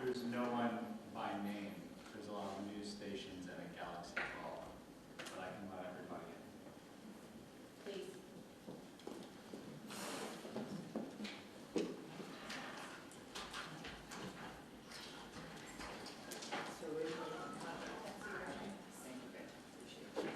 There's no one by name. There's a lot of news stations and a Galaxy call, but I can let everybody in. Please. So we're going to thank you. Appreciate it.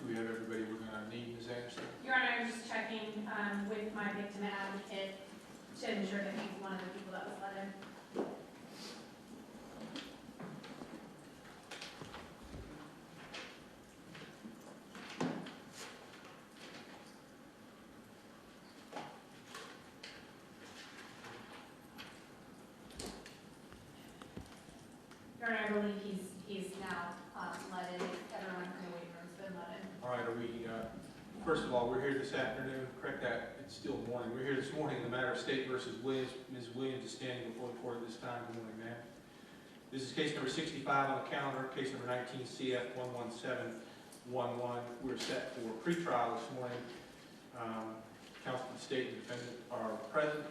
Do we have everybody we're going to need, Ms. Anderson? Your Honor, I'm just checking with my victim advocate to ensure that he's one of the people that was let in. Your Honor, I believe he's now let in. Everyone from the waiting room's been let in. All right, first of all, we're here this afternoon, correct that, it's still morning. We're here this morning in the matter of State versus Williams. Ms. Williams is standing before the court at this time. Good morning, ma'am. This is case number 65 on the calendar, case number 19 CF 11711. We're set for pretrial this morning. Counsel for the state and defendant are present.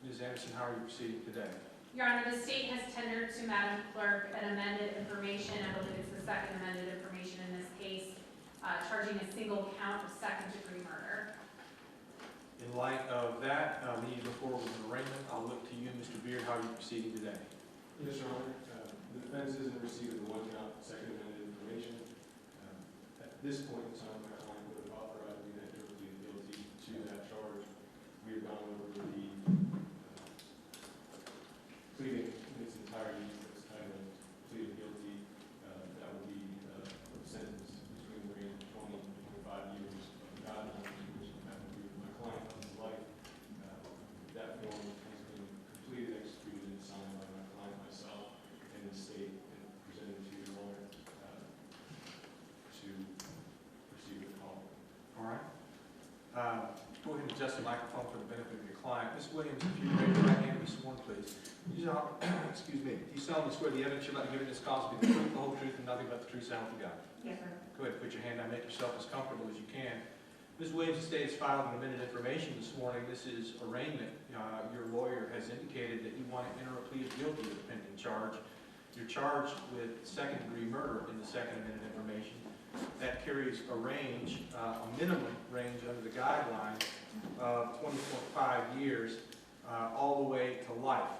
Ms. Anderson, how are you proceeding today? Your Honor, the state has tendered to Madam Clerk an amended information. I believe it's the second amended information in this case, charging a single count of second-degree murder. In light of that, we need to go forward with an arraignment. I'll look to you, Mr. Beard. How are you proceeding today? Yes, Your Honor. The defense isn't receiving the one count second amended information. At this point in time, my client would have authorized me to enter plead guilty to that charge. We have gone over the pleading in its entirety. It's kind of pleaded guilty. That would be a sentence between the range of 20 and 25 years of guidelines, which have to do with my client's life. That form has been completed, executed, and signed by my client, myself, and the state, and presented to your lawyer to proceed with the call. All right. Go ahead and adjust the microphone for the benefit of your client. Ms. Williams, if you raise your right hand and be sworn, please. Excuse me. You solemnly swear the evidence you're about to give in this cause will be the truth, the whole truth, and nothing but the truth, so help you God. Yes, sir. Go ahead and put your hand down. Make yourself as comfortable as you can. Ms. Williams, the state has filed an amended information this morning. This is arraignment. Your lawyer has indicated that you want to enter a plea of guilty to the pending charge. You're charged with second-degree murder in the second amended information. That carries a range, a minimum range under the guidelines of 20.5 years all the way to life.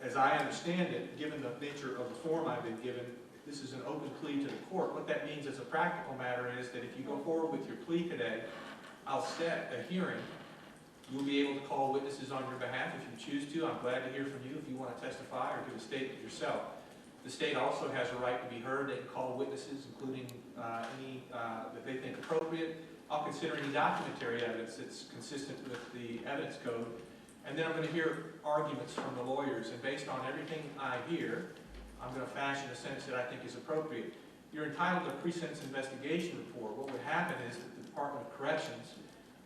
As I understand it, given the nature of the form I've been given, this is an open plea to the court. What that means as a practical matter is that if you go forward with your plea today, I'll set a hearing. You'll be able to call witnesses on your behalf if you choose to. I'm glad to hear from you if you want to testify or give a statement yourself. The state also has a right to be heard. They can call witnesses, including any that they think appropriate. I'll consider any documentary evidence that's consistent with the evidence code. And then I'm going to hear arguments from the lawyers. And based on everything I hear, I'm going to fashion a sentence that I think is appropriate. You're entitled to a pre-sentence investigation report. What would happen is that the Department of Corrections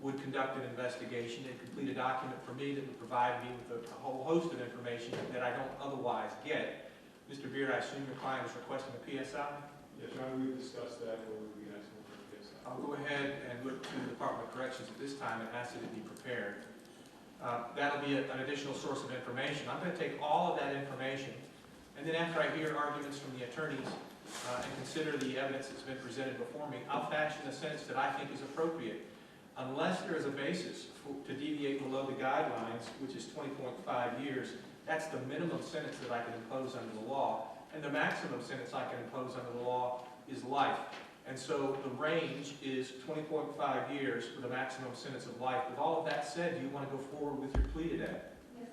would conduct an investigation and complete a document for me that would provide me with a whole host of information that I don't otherwise get. Mr. Beard, I assume your client is requesting a PSI? Yes, Your Honor, we've discussed that, or we'll be asking for a PSI. I'll go ahead and look to the Department of Corrections at this time and ask that it be prepared. That'll be an additional source of information. I'm going to take all of that information, and then after I hear arguments from the attorneys and consider the evidence that's been presented before me, I'll fashion a sentence that I think is appropriate. Unless there is a basis to deviate below the guidelines, which is 20.5 years, that's the minimum sentence that I can impose under the law. And the maximum sentence I can impose under the law is life. And so the range is 20.5 years with a maximum sentence of life. With all of that said, do you want to go forward with your plea today? Yes,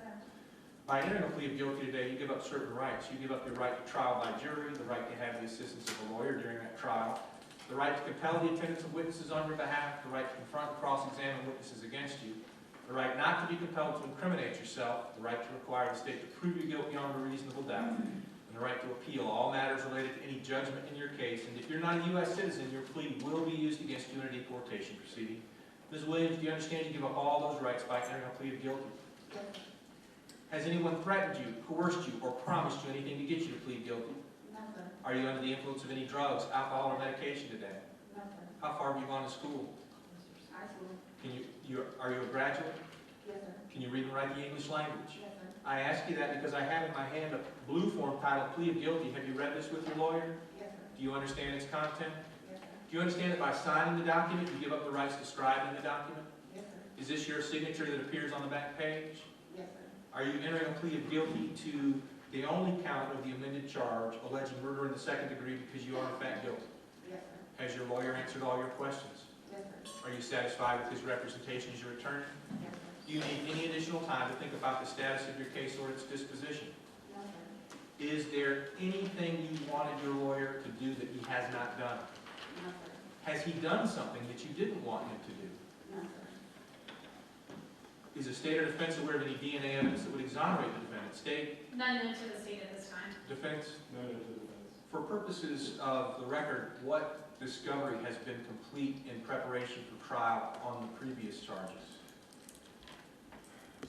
By entering a plea of guilty today, you give up certain rights. You give up your right to trial by jury, the right to have the assistance of a lawyer during that trial, the right to compel the attendance of witnesses on your behalf, the right to confront and cross-examine witnesses against you, the right not to be compelled to incriminate yourself, the right to require the state to prove your guilt beyond a reasonable doubt, and the right to appeal all matters related to any judgment in your case. And if you're not a U.S. citizen, your plea will be used against you in a deportation proceeding. Ms. Williams, do you understand you give up all those rights by entering a plea of guilty? Yes, Has anyone threatened you, coerced you, or promised you anything to get you to plead guilty? nothing, Are you under the influence of any drugs, alcohol, or medication today? nothing. How far have you gone to school? High school. Are you a graduate? Yes, sir. Can you read and write the English language? Yes, sir. I ask you that because I have in my hand a blue form titled Plea of Guilty. Have you read this with your lawyer? Yes, sir. Do you understand its content? Yes, sir. Do you understand that by signing the document, you give up the rights described in the document? Yes, sir. Is this your signature that appears on the back page? Yes, sir. Are you entering a plea of guilty to the only count of the amended charge alleging murder in the second degree because you are in fact guilty? Yes, sir. Has your lawyer answered all your questions? Yes, sir. Are you satisfied with his representation as your attorney? Yes, sir. Do you need any additional time to think about the status of your case or its disposition? No, sir. Is there anything you wanted your lawyer to do that he has not done? No, sir. Has he done something that you didn't want him to do? No, sir. Is the state or defense aware of any DNA evidence that would exonerate the defendant? State, None known to the state at this time. defense? No, no, to the defense. For purposes of the record, what discovery has been complete in preparation for trial on the previous charges?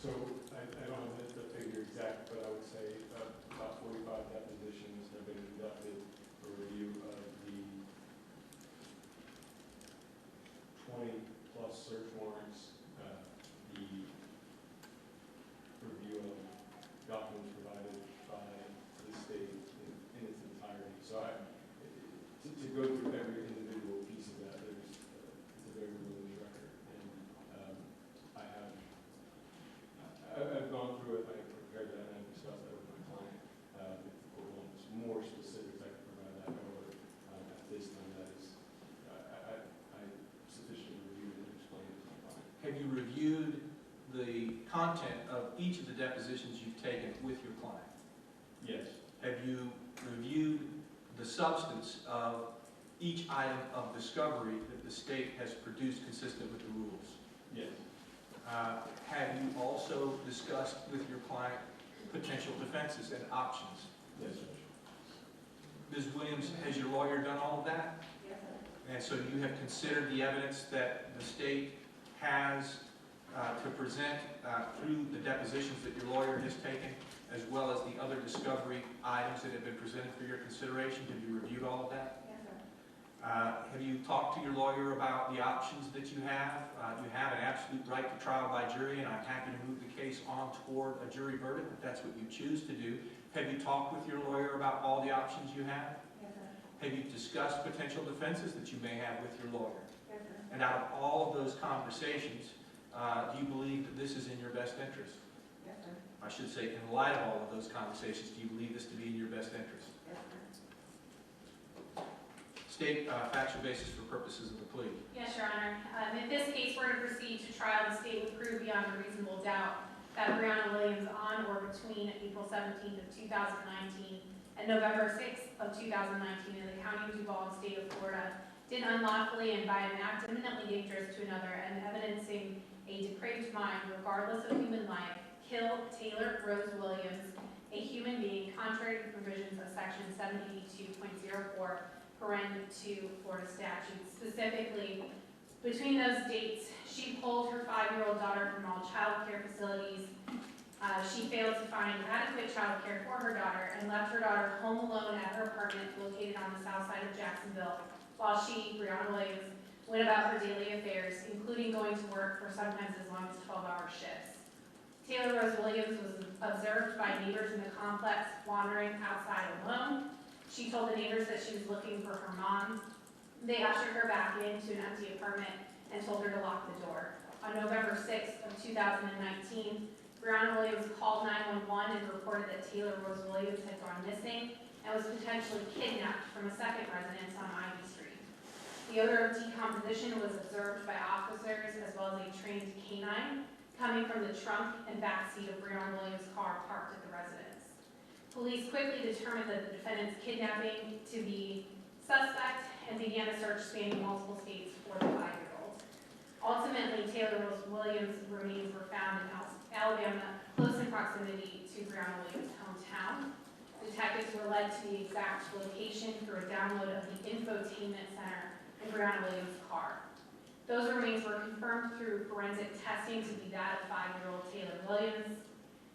So I don't have the figure exact, but I would say about 45 depositions have been conducted for review of the 20-plus search warrants, the review of documents provided by the state in its entirety. So to go through every individual piece of that, it's a very voluminous record, and I've gone through it, I prepared that, and I've discussed that with my client. If the court wants more specifics, I can provide that, however, at this time, that is, I sufficiently reviewed and explained it to my client. Have you reviewed the content of each of the depositions you've taken with your client? Yes. Have you reviewed the substance of each item of discovery that the state has produced consistent with the rules? Yes. Have you also discussed with your client potential defenses and options? Yes, Judge. Ms. Williams, has your lawyer done all of that? Yes, sir. And so you have considered the evidence that the state has to present through the depositions that your lawyer has taken, as well as the other discovery items that have been presented for your consideration? Have you reviewed all of that? Yes, sir. Have you talked to your lawyer about the options that you have? You have an absolute right to trial by jury, and I'm happy to move the case on toward a jury verdict if that's what you choose to do. Have you talked with your lawyer about all the options you have? Yes, sir. Have you discussed potential defenses that you may have with your lawyer? Yes, sir. And out of all of those conversations, do you believe that this is in your best interest? Yes, sir. I should say, in light of all of those conversations, do you believe this to be in your best interest? Yes, sir. State factual basis for purposes of the plea. Yes, Your Honor. If this case were to proceed to trial, the state would prove beyond a reasonable doubt that Breonna Williams on or between April 17th of 2019 and November 6th of 2019 in the county of Duval, state of Florida, did unlawfully and by an act eminently dangerous to another and evidencing a depraved mind, regardless of human life, kill Taylor Rose Williams, a human being, contrary to provisions of section 782.04, paren 2 Florida statutes. Specifically, between those dates, she pulled her 5-year-old daughter from all child care facilities. She failed to find adequate child care for her daughter and left her daughter home alone at her apartment located on the south side of Jacksonville, while she, Breonna Williams, went about her daily affairs, including going to work for sometimes as long as 12-hour shifts. Taylor Rose Williams was observed by neighbors in the complex wandering outside alone. She told the neighbors that she was looking for her mom. They ushered her back into an empty apartment and told her to lock the door. On November 6th of 2019, Breonna Williams called 911 and reported that Taylor Rose Williams had gone missing and was potentially kidnapped from a second residence on Ivy Street. The odor of decomposition was observed by officers as well as a trained canine. coming from the trunk and backseat of Breonna Williams' car parked at the residence. Police quickly determined that the defendant's kidnapping to be suspect and began a search spanning multiple states for the 5-year-old. Ultimately, Taylor Rose Williams' remains were found in Alabama, close in proximity to Breonna Williams' hometown. Detectives were led to the exact location through a download of the infotainment center in Breonna Williams' car. Those remains were confirmed through forensic testing to be that of 5-year-old Taylor Williams.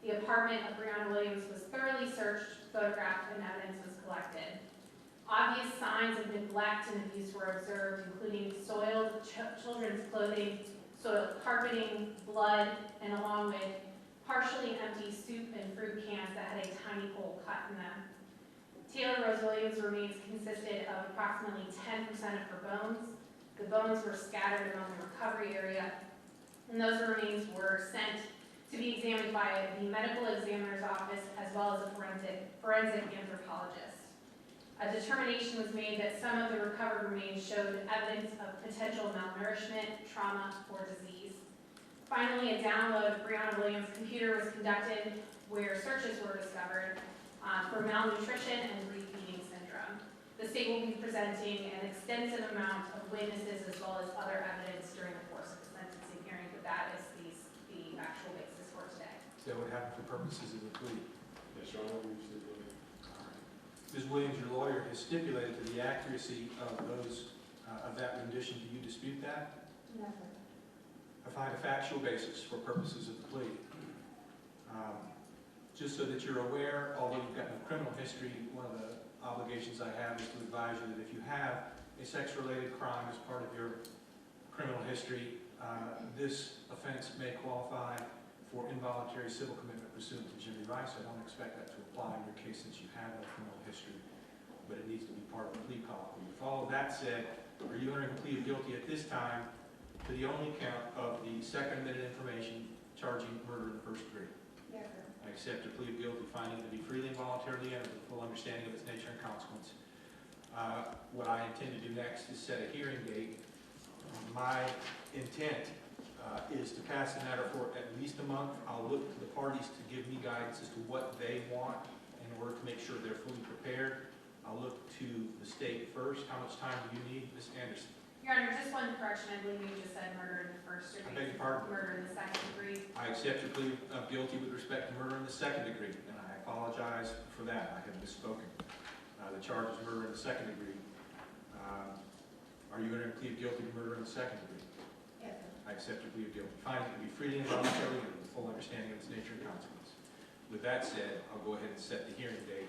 The apartment of Breonna Williams was thoroughly searched, photographed, and evidence was collected. Obvious signs of neglect and abuse were observed, including soiled children's clothing, soiled carpeting, blood, and along with partially empty soup and fruit cans that had a tiny hole cut in them. Taylor Rose Williams' remains consisted of approximately 10% of her bones. The bones were scattered around the recovery area, and those remains were sent to be examined by the medical examiner's office as well as a forensic anthropologist. A determination was made that some of the recovered remains showed evidence of potential malnourishment, trauma, or disease. Finally, a download of Breonna Williams' computer was conducted where searches were discovered for malnutrition and refeeding syndrome. The state will be presenting an extensive amount of witnesses as well as other evidence during the course of the sentencing hearing, but that is the actual basis for today. That would happen for purposes of the plea. Yes, Your Honor, we stipulate. Ms. Williams, your lawyer has stipulated to the accuracy of that rendition. Do you dispute that? No. I find a factual basis for purposes of the plea. Just so that you're aware, although you've got no criminal history, one of the obligations I have is to advise you that if you have a sex-related crime as part of your criminal history, this offense may qualify for involuntary civil commitment pursuant to Jimmy Rice. I don't expect that to apply in your case since you have no criminal history, but it needs to be part of the plea colloquy. With all of that said, are you entering a plea of guilty at this time to the only count of the second admitted information charging murder in the first degree? Yes, sir. I accept your plea of guilty, finding it to be freely and voluntarily entered with full understanding of its nature and consequence. What I intend to do next is set a hearing date. My intent is to pass the matter for at least a month. I'll look to the parties to give me guidance as to what they want in order to make sure they're fully prepared. I'll look to the state first. How much time do you need, Ms. Anderson? Your Honor, just one correction. I believe you just said murder in the first degree. I beg your pardon? Murder in the second degree. I accept your plea of guilty with respect to murder in the second degree, and I apologize for that. I have misspoken. The charge is murder in the second degree. Are you entering a plea of guilty to murder in the second degree? Yes, sir. I accept your plea of guilty. Finding it to be freely and voluntarily and with full understanding of its nature and consequence. With that said, I'll go ahead and set the hearing date.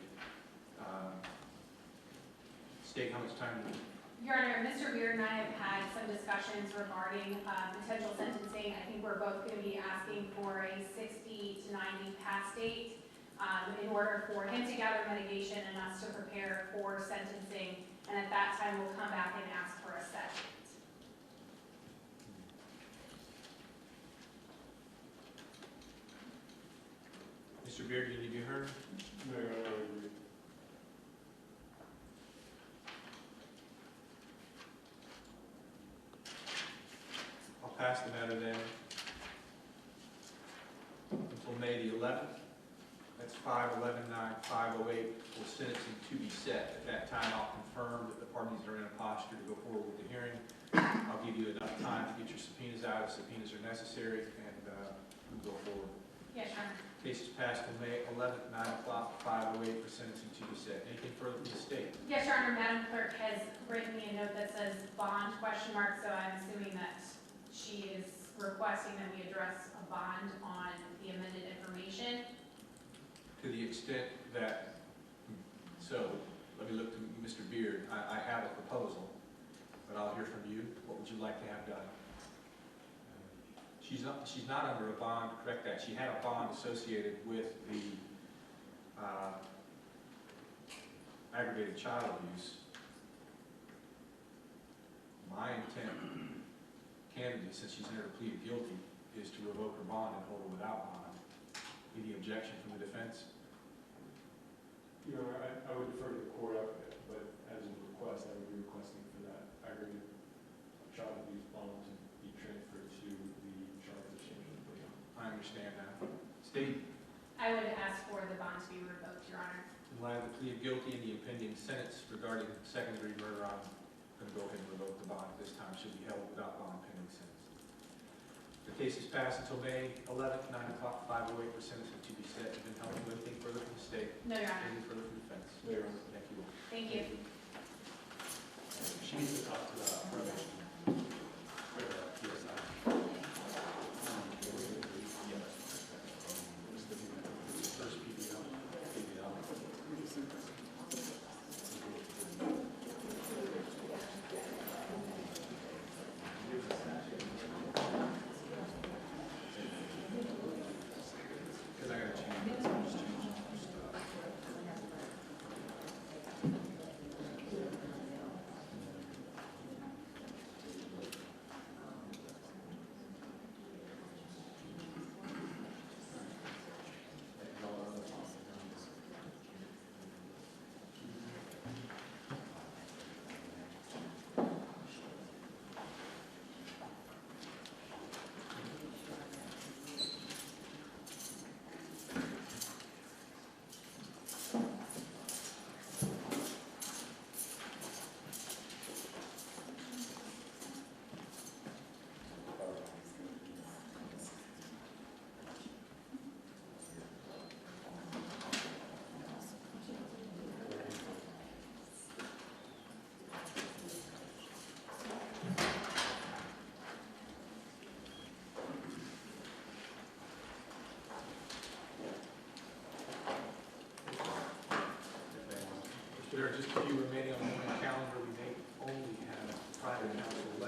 State how much time you need. Your Honor, Mr. Beard and I have had some discussions regarding potential sentencing. I think we're both going to be asking for a 60 to 90 pass date in order for him to gather mitigation and us to prepare for sentencing. And at that time, we'll come back and ask for a set date. Mr. Beard, do you need to be heard? No, Your Honor, I agree. I'll pass the matter then until May the 11th. That's 5/11/9/508 for sentencing to be set. At that time, I'll confirm that the parties are in a posture to go forward with the hearing. I'll give you enough time to get your subpoenas out if subpoenas are necessary, and we'll go forward. Yes, Your Honor. Case is passed on May 11th, 9 o'clock, 508 for sentencing to be set. Anything further from the state? Yes, Your Honor. Madam Clerk has written me a note that says bond ? So I'm assuming that she is requesting that we address a bond on the amended information. To the extent that, so, let me look to Mr. Beard. I have a proposal, but I'll hear from you. What would you like to have done? She's not under a bond, correct that. She had a bond associated with the aggravated child abuse. My intent, candidly, since she's entered a plea of guilty, is to revoke her bond and hold her without bond. Any objection from the defense? Your Honor, I would defer to the court, but as a request, I would be requesting for that aggravated child abuse bond to be transferred to the charge of change of plea. understand now. Steve, I would ask for the bond to be revoked, Your Honor. in light of the plea of guilty and the impending sentence regarding second-degree murder, I'm going to go ahead and revoke the bond. This time should be held without bond pending sentence. The case is passed until May 11th, 9 o'clock, 5:08 for sentencing to be set. You've been held with anything further from the state? No, Your Honor. Anything further from the defense? Mayor. Thank you. Thank you. She needs to talk to the probation. For the PSI. First PBL. Because I got to change it. So I'm just changing some stuff. There are just a few remaining on the calendar. We may only have private counsel